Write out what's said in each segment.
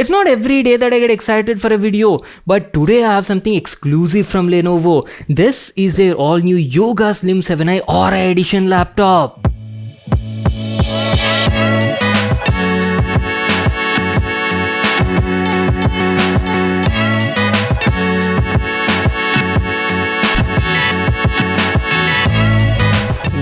It's not every day that I get excited for a video, but today I have something exclusive from Lenovo. This is their all new Yoga Slim 7i Aura Edition laptop.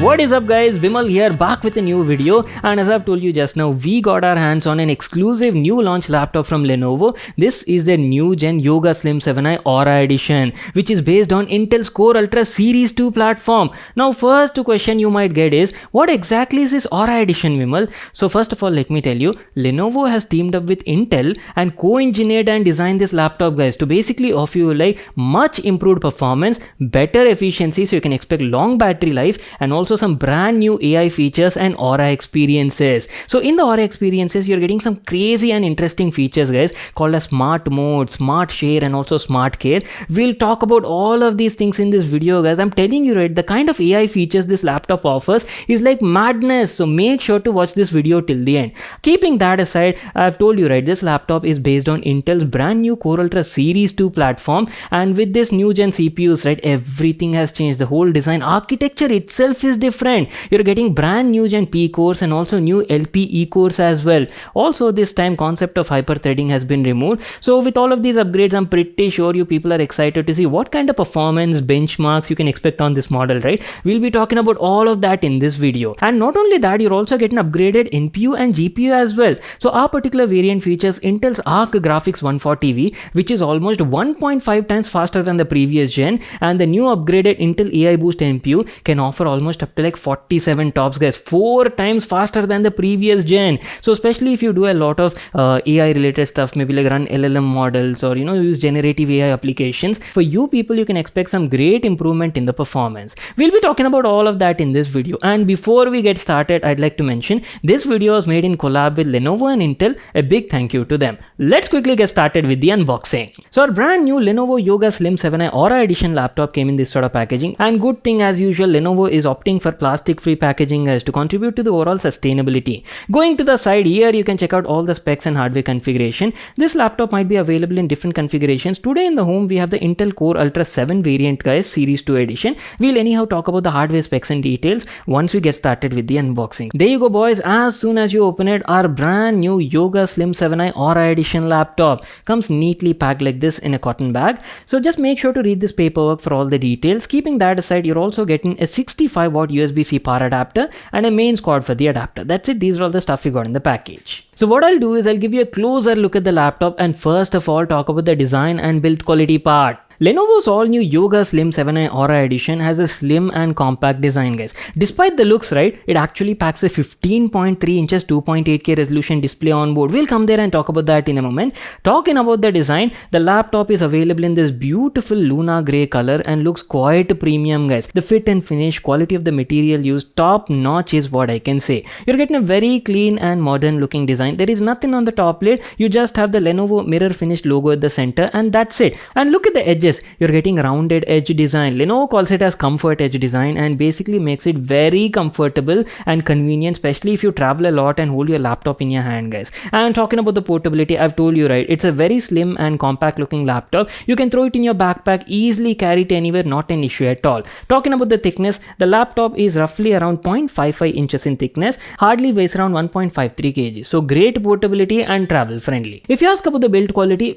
What is up guys, Vimal here, back with a new video, and as I've told you just now, we got our hands on an exclusive new launch laptop from Lenovo. This is their new gen Yoga Slim 7i Aura Edition, which is based on Intel's Core Ultra Series 2 platform. Now first question you might get is, what exactly is this Aura Edition, Vimal? So first of all, let me tell you, Lenovo has teamed up with Intel and co-engineered and designed this laptop guys to basically offer you like much improved performance, better efficiency, so you can expect long battery life, and also some brand new AI features and Aura experiences. So in the Aura experiences, you're getting some crazy and interesting features guys called as smart mode, smart share, and also smart care. We'll talk about all of these things in this video guys. I'm telling you, right, the kind of AI features this laptop offers is like madness, so make sure to watch this video till the end. Keeping that aside, I've told you, right, this laptop is based on Intel's brand new Core Ultra Series 2 platform, and with this new gen CPUs, right, everything has changed. The whole design architecture itself is different. You're getting brand new gen P cores and also new LPE cores as well. Also this time concept of hyper threading has been removed. So with all of these upgrades, I'm pretty sure you people are excited to see what kind of performance benchmarks you can expect on this model, right? We'll be talking about all of that in this video. And not only that, you're also getting upgraded NPU and GPU as well. So our particular variant features Intel's Arc Graphics 140V, which is almost 1.5 times faster than the previous gen, and the new upgraded Intel AI Boost NPU can offer almost up to like 47 tops guys, 4 times faster than the previous gen. So especially if you do a lot of AI related stuff, maybe like run LLM models or use generative AI applications, for you people you can expect some great improvement in the performance. We'll be talking about all of that in this video. And before we get started, I'd like to mention this video was made in collab with Lenovo and Intel. A big thank you to them. Let's quickly get started with the unboxing. So our brand new Lenovo Yoga Slim 7i Aura Edition laptop came in this sort of packaging, and good thing as usual, Lenovo is opting for plastic free packaging guys to contribute to the overall sustainability. Going to the side here, you can check out all the specs and hardware configuration. This laptop might be available in different configurations. Today in the home we have the Intel Core Ultra 7 variant guys, Series 2 edition. We'll anyhow talk about the hardware specs and details once we get started with the unboxing. There you go boys, as soon as you open it, our brand new Yoga Slim 7i Aura Edition laptop comes neatly packed like this in a cotton bag. So just make sure to read this paperwork for all the details. Keeping that aside, you're also getting a 65 watt USB-C power adapter and a mains cord for the adapter. That's it. These are all the stuff we got in the package. So what I'll do is I'll give you a closer look at the laptop and first of all talk about the design and build quality part. Lenovo's all new Yoga Slim 7i Aura Edition has a slim and compact design guys. Despite the looks, right, it actually packs a 15.3 inches 2.8K resolution display on board. We'll come there and talk about that in a moment. Talking about the design, the laptop is available in this beautiful Luna grey color and looks quite premium guys. The fit and finish, quality of the material used, top notch is what I can say. You're getting a very clean and modern looking design. There is nothing on the top lid. You just have the Lenovo mirror finished logo at the center, and that's it. And look at the edges. You're getting rounded edge design. Lenovo calls it as comfort edge design and basically makes it very comfortable and convenient, especially if you travel a lot and hold your laptop in your hand guys. And talking about the portability, I've told you, right, it's a very slim and compact looking laptop. You can throw it in your backpack, easily carry it anywhere, not an issue at all. Talking about the thickness, the laptop is roughly around 0.55 inches in thickness, hardly weighs around 1.53 kg. So great portability and travel friendly. If you ask about the build quality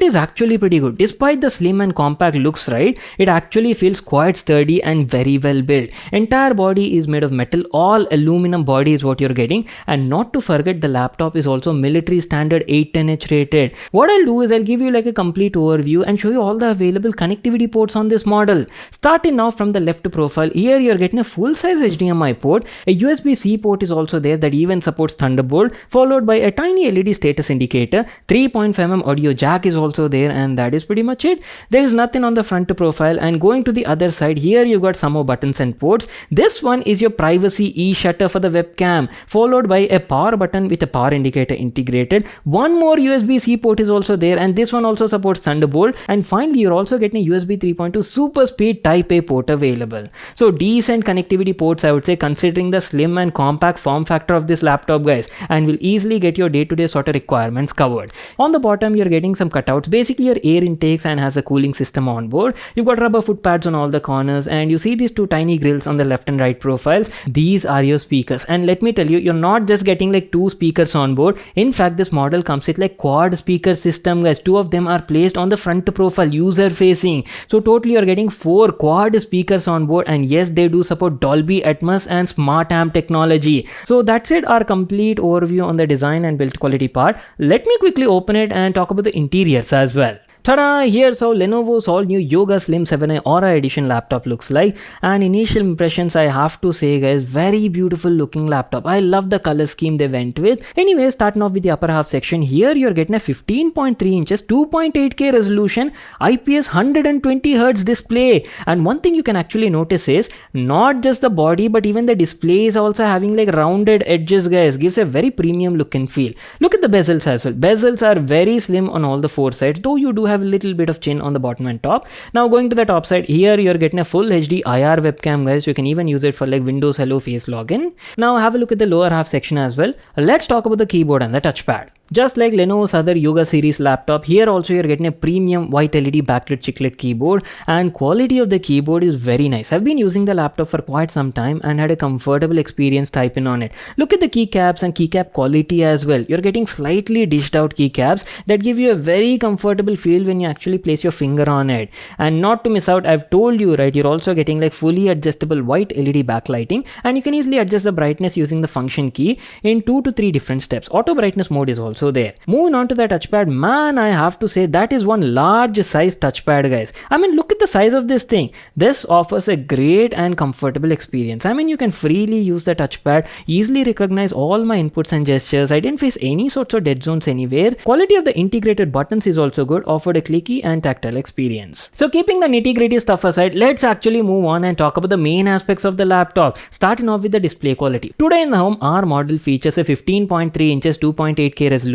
is actually pretty good. Despite the slim and compact looks, right, it actually feels quite sturdy and very well built. Entire body is made of metal, all aluminum body is what you're getting, and not to forget the laptop is also military standard 810H rated. What I'll do is I'll give you like a complete overview and show you all the available connectivity ports on this model. Starting off from the left profile, here you're getting a full-size HDMI port, a USB-C port is also there that even supports Thunderbolt, followed by a tiny LED status indicator, 3.5mm audio jack is also there, and that is pretty much it. There is nothing on the front profile, and going to the other side, here you got some more buttons and ports. This one is your privacy e-shutter for the webcam, followed by a power button with a power indicator integrated. One more USB-C port is also there, and this one also supports Thunderbolt. And finally, you're also getting a USB 3.2 super speed Type A port available. So decent connectivity ports, I would say, considering the slim and compact form factor of this laptop, guys, and will easily get your day-to-day sort of requirements covered. On the bottom, you're getting some cutouts, basically your air intakes, and has a cooling system on board. You've got rubber foot pads on all the corners, and you see these two tiny grills on the left and right profiles. These are your speakers, and let me tell you, you're not just getting like two speakers on board. In fact, this model comes with like quad speaker system, guys. Two of them are placed on the front profile, user facing. So totally you're getting 4 quad speakers on board, and yes, they do support Dolby Atmos and smart amp technology. So that's it, our complete overview on the design and build quality part. Let me quickly open it and talk about the interiors as well. Ta-da! Here's how Lenovo's all new Yoga Slim 7i Aura Edition laptop looks like. And initial impressions, I have to say, guys, very beautiful looking laptop. I love the color scheme they went with. Anyway, starting off with the upper half section, here you're getting a 15.3 inches 2.8K resolution IPS 120Hz display. And one thing you can actually notice is not just the body, but even the display is also having like rounded edges, guys. Gives a very premium look and feel. Look at the bezels as well. Bezels are very slim on all the 4 sides, though you do have a little bit of chin on the bottom and top. Now going to the top side, here you're getting a full HD IR webcam, guys. You can even use it for like Windows Hello face login. Now have a look at the lower half section as well. Let's talk about the keyboard and the touchpad. Just like Lenovo's other Yoga series laptop, here also you're getting a premium white LED backlit chiclet keyboard, and quality of the keyboard is very nice. I've been using the laptop for quite some time and had a comfortable experience typing on it. Look at the keycaps and keycap quality as well. You're getting slightly dished out keycaps that give you a very comfortable feel when you actually place your finger on it. And not to miss out, I've told you, right, you're also getting like fully adjustable white LED backlighting, and you can easily adjust the brightness using the function key in 2 to 3 different steps. Auto brightness mode is also there. Moving on to the touchpad, man, I have to say that is one large size touchpad, guys. I mean, look at the size of this thing. This offers a great and comfortable experience. I mean, you can freely use the touchpad, easily recognize all my inputs and gestures. I didn't face any sorts of dead zones anywhere. Quality of the integrated buttons is also good, offered a clicky and tactile experience. So keeping the nitty-gritty stuff aside, let's actually move on and talk about the main aspects of the laptop, starting off with the display quality. Today in the home, our model features a 15.3 inches 2.8K resolution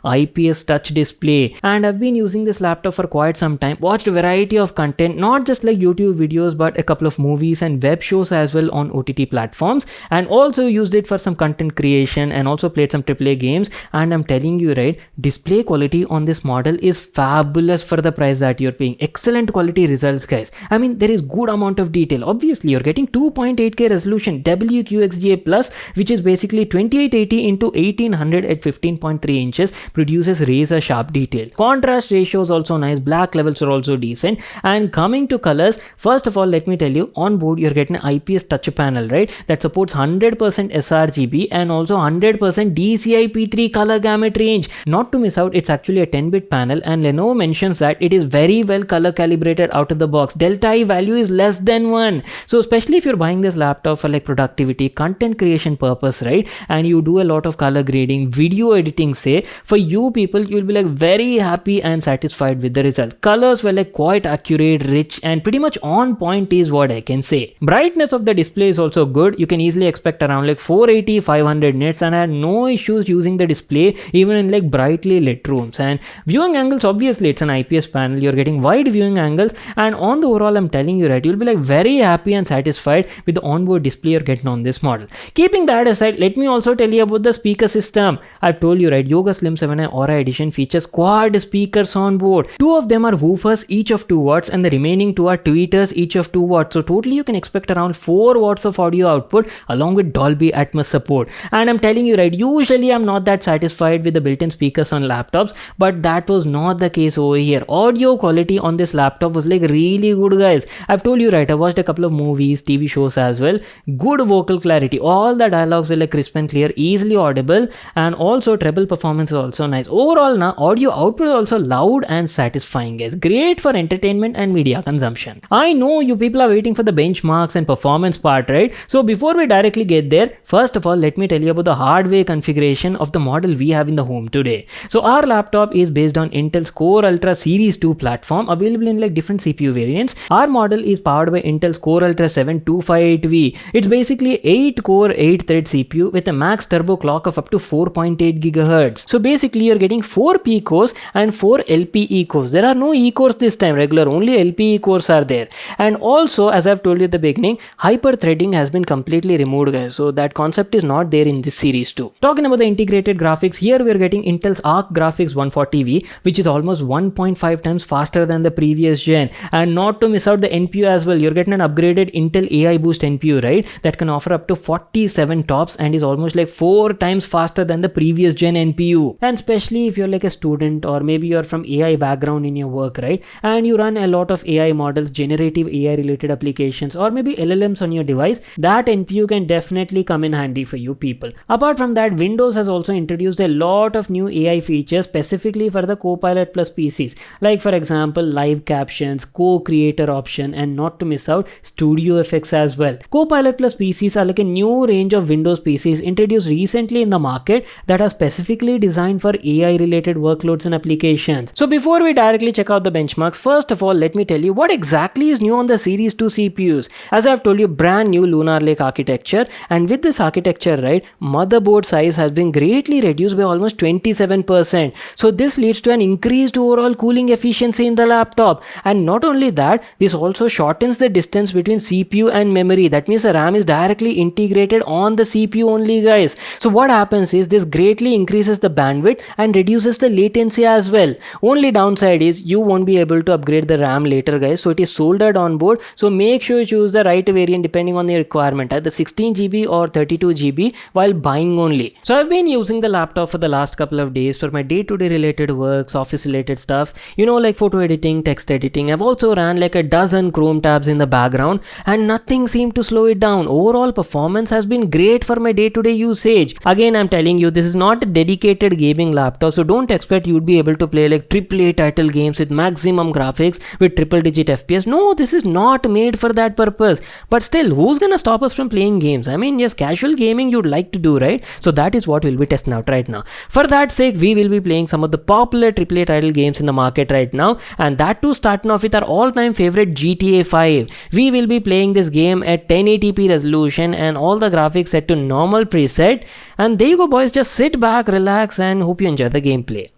IPS touch display, and I've been using this laptop for quite some time. Watched a variety of content, not just like YouTube videos, but a couple of movies and web shows as well on OTT platforms, and also used it for some content creation, and also played some AAA games. And I'm telling you, right, display quality on this model is fabulous for the price that you're paying. Excellent quality results, guys. I mean, there is good amount of detail. Obviously, you're getting 2.8K resolution WQXGA plus, which is basically 2880 into 1800 at 15.3 inches, produces razor sharp detail. Contrast ratio is also nice. Black levels are also decent. And coming to colors, first of all, let me tell you, on board you're getting an IPS touch panel, right, that supports 100% sRGB and also 100% DCI-P3 color gamut range. Not to miss out, it's actually a 10-bit panel, and Lenovo mentions that it is very well color calibrated out of the box. Delta I value is less than 1. So especially if you're buying this laptop for like productivity, content creation purpose, right, and you do a lot of color grading, video editing, say, for you people, you'll be like very happy and satisfied with the result. Colors were like quite accurate, rich, and pretty much on point is what I can say. Brightness of the display is also good. You can easily expect around like 480, 500 nits, and I had no issues using the display even in like brightly lit rooms. And viewing angles, obviously it's an IPS panel, you're getting wide viewing angles, and on the overall, I'm telling you, right, you'll be like very happy and satisfied with the onboard display you're getting on this model. Keeping that aside, let me also tell you about the speaker system. I've told you, right, Yoga Slim 7i Aura Edition features quad speakers on board. 2 of them are woofers, each of 2 watts, and the remaining 2 are tweeters, each of 2 watts. So totally you can expect around 4 watts of audio output along with Dolby Atmos support. And I'm telling you, right, usually I'm not that satisfied with the built-in speakers on laptops, but that was not the case over here. Audio quality on this laptop was like really good, guys. I've told you, right, I watched a couple of movies, TV shows as well. Good vocal clarity. All the dialogues were like crisp and clear, easily audible, and also treble performance is also nice. Overall now, audio output is also loud and satisfying guys. Great for entertainment and media consumption. I know you people are waiting for the benchmarks and performance part, right? So before we directly get there, first of all, let me tell you about the hardware configuration of the model we have in the home today. So our laptop is based on Intel's Core Ultra Series 2 platform, available in like different CPU variants. Our model is powered by Intel's Core Ultra 7 258V. It's basically 8 core 8 thread CPU with a max turbo clock of up to 4.8 GHz. So basically you're getting 4 P cores and 4 LPE cores. There are no E cores this time, regular, only LPE cores are there. And also, as I've told you at the beginning, hyper threading has been completely removed guys. So that concept is not there in this series too. Talking about the integrated graphics, here we're getting Intel's Arc Graphics 140V, which is almost 1.5 times faster than the previous gen. And not to miss out the NPU as well, you're getting an upgraded Intel AI Boost NPU, right? That can offer up to 47 TOPS and is almost like 4 times faster than the previous gen NPU. And especially if you're like a student or maybe you're from AI background in your work, right? And you run a lot of AI models, generative AI related applications, or maybe LLMs on your device, that NPU can definitely come in handy for you people. Apart from that, Windows has also introduced a lot of new AI features specifically for the Copilot Plus PCs, like for example live captions, co-creator option, and not to miss out studio effects as well. Copilot Plus PCs are like a new range of Windows PCs introduced recently in the market that are specifically designed for AI related workloads and applications. So before we directly check out the benchmarks, first of all let me tell you what exactly is new on the Series 2 CPUs. As I've told you, brand new Lunar Lake architecture, and with this architecture, right, motherboard size has been greatly reduced by almost 27%. So this leads to an increased overall cooling efficiency in the laptop. And not only that, this also shortens the distance between CPU and memory. That means the RAM is directly integrated on the CPU only guys. So what happens is this greatly increases the bandwidth and reduces the latency as well. Only downside is you won't be able to upgrade the RAM later guys. So it is soldered on board. So make sure you choose the right variant depending on the requirement, either 16 GB or 32 GB while buying only. So I've been using the laptop for the last couple of days for my day-to-day related works, office related stuff, you know, like photo editing, text editing. I've also ran like a dozen Chrome tabs in the background and nothing seemed to slow it down. Overall performance has been great for my day-to-day usage. Again, I'm telling you, this is not a dedicated gaming laptop, so don't expect you'd be able to play like AAA title games with maximum graphics with triple digit FPS. No, this is not made for that purpose. But still, who's gonna stop us from playing games? I mean, yes, casual gaming you'd like to do, right? So that is what we'll be testing out right now. For that sake, we will be playing some of the popular AAA title games in the market right now, and that too starting off with our all-time favorite GTA 5. We will be playing this game at 1080p resolution and all the graphics set to normal preset. And there you go boys, just sit back, relax, and hope you enjoy the gameplay.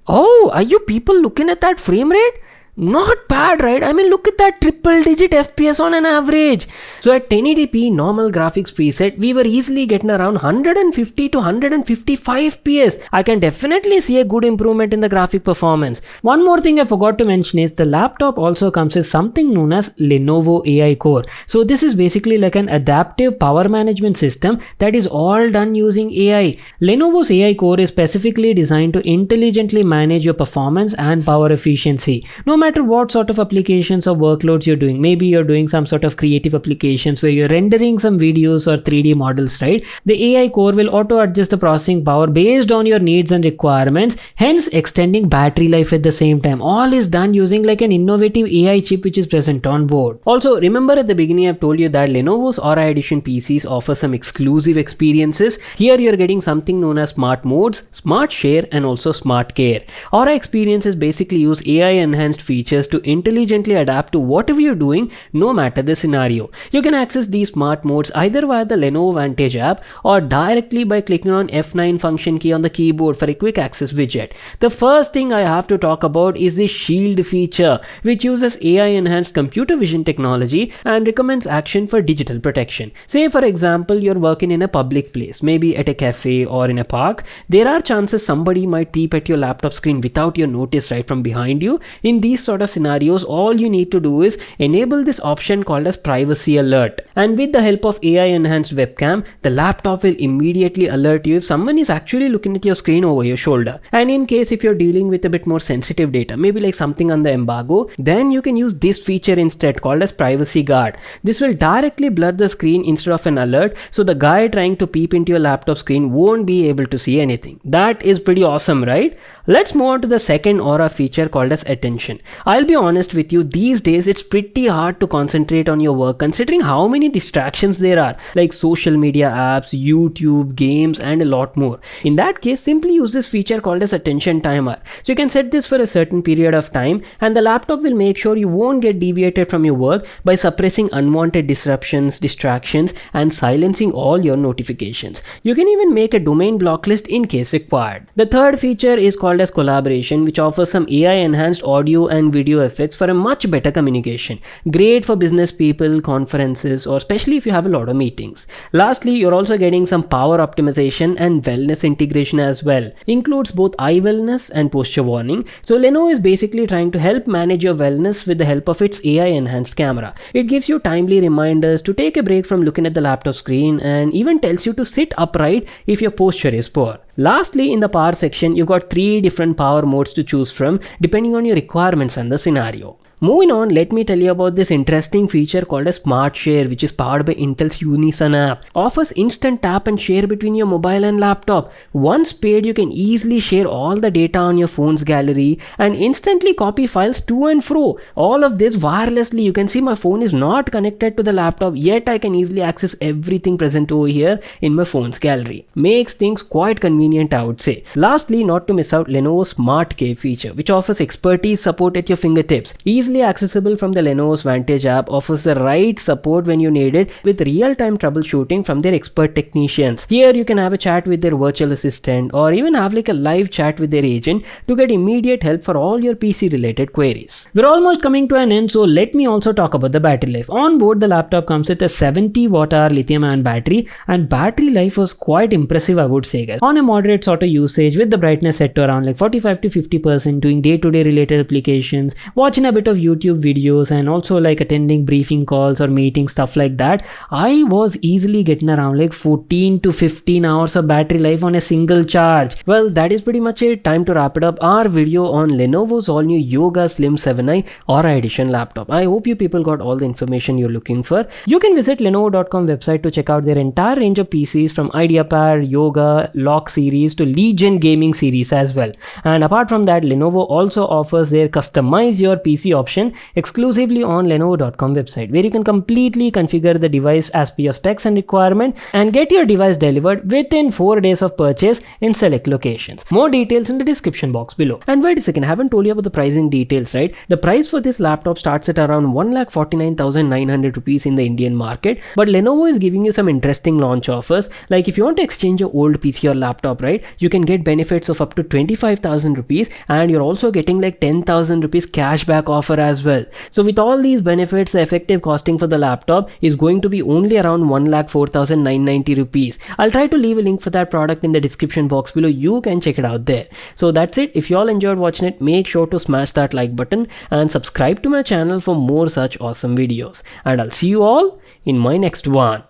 Oh, are you people looking at that frame rate? Not bad, right? I mean, look at that triple digit FPS on an average. So at 1080p normal graphics preset, we were easily getting around 150 to 155 FPS. I can definitely see a good improvement in the graphic performance. One more thing I forgot to mention is the laptop also comes with something known as Lenovo AI Core. So this is basically like an adaptive power management system that is all done using AI. Lenovo's AI Core is specifically designed to intelligently manage your performance and power efficiency. No matter what sort of applications or workloads you're doing, maybe you're doing some sort of creative applications where you're rendering some videos or 3D models, right? The AI core will auto adjust the processing power based on your needs and requirements, hence extending battery life at the same time. All is done using like an innovative AI chip which is present on board. Also, remember at the beginning I've told you that Lenovo's Aura Edition PCs offer some exclusive experiences. Here you're getting something known as Smart Modes, Smart Share, and also Smart Care. Aura experiences basically use AI enhanced features to intelligently adapt to whatever you're doing, no matter the scenario. You can access these smart modes either via the Lenovo Vantage app or directly by clicking on F9 function key on the keyboard for a quick access widget. The first thing I have to talk about is the Shield feature, which uses AI enhanced computer vision technology and recommends action for digital protection. Say for example, you're working in a public place, maybe at a cafe or in a park. There are chances somebody might peep at your laptop screen without your notice right from behind you. In these these sort of scenarios, all you need to do is enable this option called as privacy alert. And with the help of AI enhanced webcam, the laptop will immediately alert you if someone is actually looking at your screen over your shoulder. And in case if you're dealing with a bit more sensitive data, maybe like something on the embargo, then you can use this feature instead called as privacy guard. This will directly blur the screen instead of an alert, so the guy trying to peep into your laptop screen won't be able to see anything. That is pretty awesome, right? Let's move on to the second Aura feature called as attention. I'll be honest with you, these days it's pretty hard to concentrate on your work considering how many distractions there are, like social media apps, YouTube, games, and a lot more. In that case, simply use this feature called as attention timer. So you can set this for a certain period of time, and the laptop will make sure you won't get deviated from your work by suppressing unwanted disruptions, distractions, and silencing all your notifications. You can even make a domain block list in case required. The third feature is called as collaboration, which offers some AI enhanced audio and video effects for a much better communication. Great for business people, conferences, or especially if you have a lot of meetings. Lastly, you're also getting some power optimization and wellness integration as well. Includes both eye wellness and posture warning. So Lenovo is basically trying to help manage your wellness with the help of its AI enhanced camera. It gives you timely reminders to take a break from looking at the laptop screen, and even tells you to sit upright if your posture is poor. Lastly, in the power section, you've got 3 different power modes to choose from depending on your requirements and the scenario. Moving on, let me tell you about this interesting feature called a Smart Share, which is powered by Intel's Unison app. Offers instant tap and share between your mobile and laptop. Once paired, you can easily share all the data on your phone's gallery and instantly copy files to and fro. All of this wirelessly. You can see my phone is not connected to the laptop, yet I can easily access everything present over here in my phone's gallery. Makes things quite convenient, I would say. Lastly, not to miss out, Lenovo's Smart Cave feature, which offers expertise support at your fingertips. Easily accessible from the Lenovo's Vantage app, offers the right support when you need it with real-time troubleshooting from their expert technicians. Here you can have a chat with their virtual assistant or even have like a live chat with their agent to get immediate help for all your PC related queries. We're almost coming to an end, so let me also talk about the battery life. On board, the laptop comes with a 70 watt-hour lithium-ion battery, and battery life was quite impressive, I would say, guys. On a moderate sort of usage with the brightness set to around like 45 to 50%, doing day-to-day related applications, watching a bit of YouTube videos, and also like attending briefing calls or meetings, stuff like that, I was easily getting around like 14 to 15 hours of battery life on a single charge. Well, that is pretty much it. Time to wrap it up. Our video on Lenovo's all new Yoga Slim 7i Aura Edition laptop. I hope you people got all the information you're looking for. You can visit Lenovo.com website to check out their entire range of PCs from IdeaPad, Yoga, Lock series to Legion gaming series as well. And apart from that, Lenovo also offers their customize your PC option exclusively on Lenovo.com website, where you can completely configure the device as per your specs and requirement and get your device delivered within 4 days of purchase in select locations. More details in the description box below. And wait a second, I haven't told you about the pricing details, right? The price for this laptop starts at around 1,49,900 rupees in the Indian market, but Lenovo is giving you some interesting launch offers. Like if you want to exchange your old PC or laptop, right, you can get benefits of up to 25,000 rupees, and you're also getting like 10,000 rupees cashback offer as well. So with all these benefits, the effective costing for the laptop is going to be only around 1,04,990 rupees. I'll try to leave a link for that product in the description box below. You can check it out there. So that's it. If you all enjoyed watching it, make sure to smash that like button and subscribe to my channel for more such awesome videos. And I'll see you all in my next one.